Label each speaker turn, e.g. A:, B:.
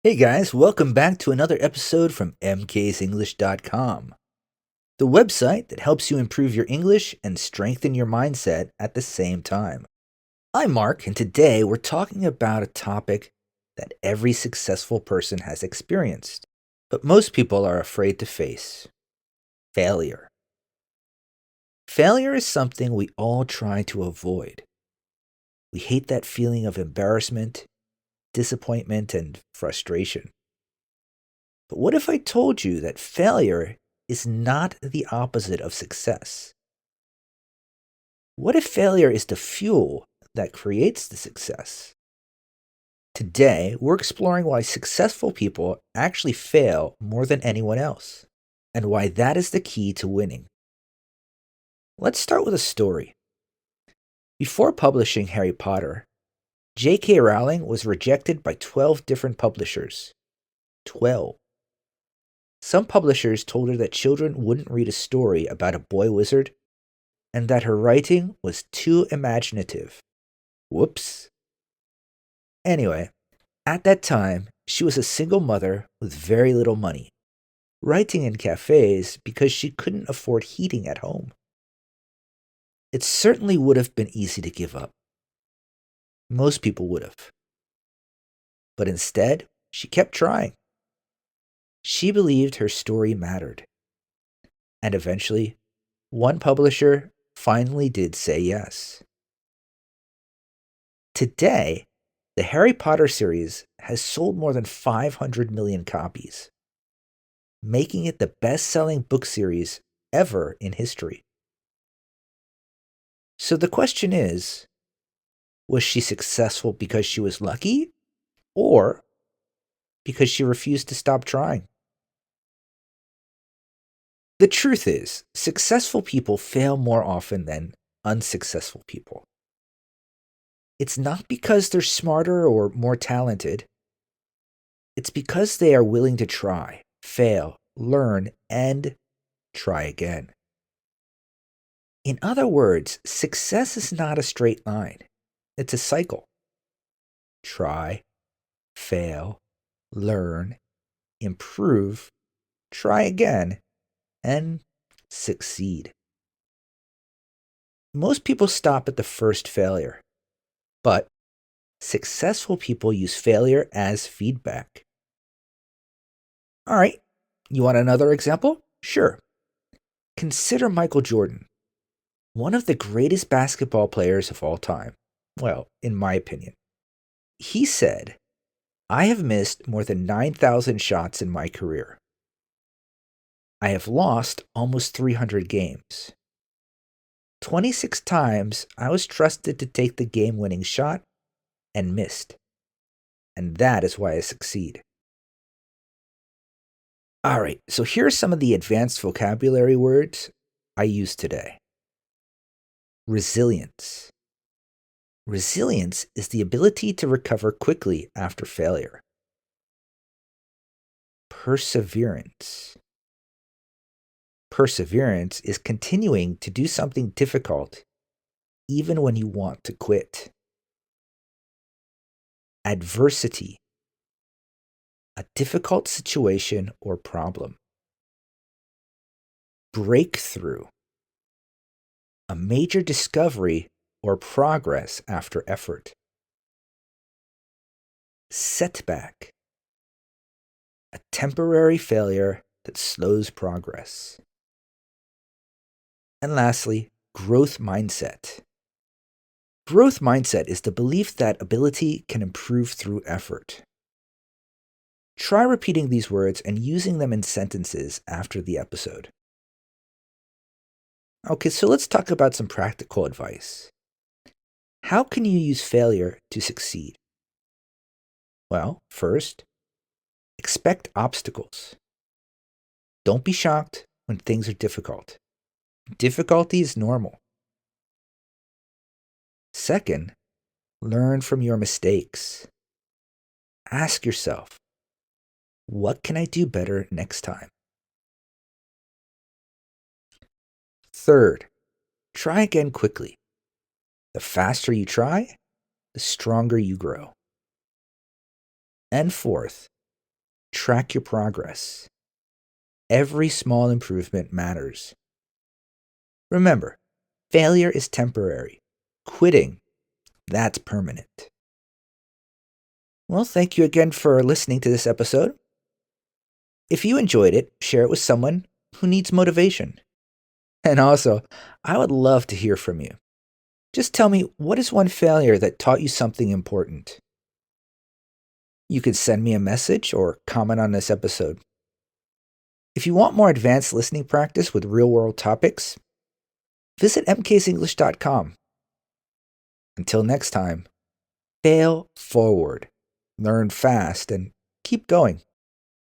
A: Hey guys, welcome back to another episode from mksenglish.com, the website that helps you improve your English and strengthen your mindset at the same time. I'm Mark, and today we're talking about a topic that every successful person has experienced, but most people are afraid to face: failure. Failure is something we all try to avoid. We hate that feeling of embarrassment, disappointment, and frustration. But what if I told you that failure is not the opposite of success? What if failure is the fuel that creates the success? Today, we're exploring why successful people actually fail more than anyone else, and why that is the key to winning. Let's start with a story. Before publishing Harry Potter, J.K. Rowling was rejected by 12 different publishers. 12. Some publishers told her that children wouldn't read a story about a boy wizard and that her writing was too imaginative. Whoops. Anyway, at that time, she was a single mother with very little money, writing in cafes because she couldn't afford heating at home. It certainly would have been easy to give up. Most people would have. But instead, she kept trying. She believed her story mattered. And eventually, one publisher finally did say yes. Today, the Harry Potter series has sold more than 500 million copies, making it the best-selling book series ever in history. So the question is, was she successful because she was lucky, or because she refused to stop trying? The truth is, successful people fail more often than unsuccessful people. It's not because they're smarter or more talented. It's because they are willing to try, fail, learn, and try again. In other words, success is not a straight line. It's a cycle. Try, fail, learn, improve, try again, and succeed. Most people stop at the first failure, but successful people use failure as feedback. All right, you want another example? Sure. Consider Michael Jordan, one of the greatest basketball players of all time. Well, in my opinion. He said, "I have missed more than 9,000 shots in my career. I have lost almost 300 games. 26 times I was trusted to take the game-winning shot and missed. And that is why I succeed." All right, so here are some of the advanced vocabulary words I use today. Resilience. Resilience is the ability to recover quickly after failure. Perseverance. Perseverance is continuing to do something difficult even when you want to quit. Adversity. A difficult situation or problem. Breakthrough. A major discovery or progress after effort. Setback. A temporary failure that slows progress. And lastly, growth mindset. Growth mindset is the belief that ability can improve through effort. Try repeating these words and using them in sentences after the episode. Okay, so let's talk about some practical advice. How can you use failure to succeed? Well, first, expect obstacles. Don't be shocked when things are difficult. Difficulty is normal. Second, learn from your mistakes. Ask yourself, what can I do better next time? Third, try again quickly. The faster you try, the stronger you grow. And fourth, Track your progress. Every small improvement matters. Remember, failure is temporary. Quitting, that's permanent. Well, thank you again for listening to this episode. If you enjoyed it, share it with someone who needs motivation. And also, I would love to hear from you. Just tell me, what is one failure that taught you something important? You could send me a message or comment on this episode. If you want more advanced listening practice with real-world topics, visit mksenglish.com. Until next time, fail forward, learn fast, and keep going.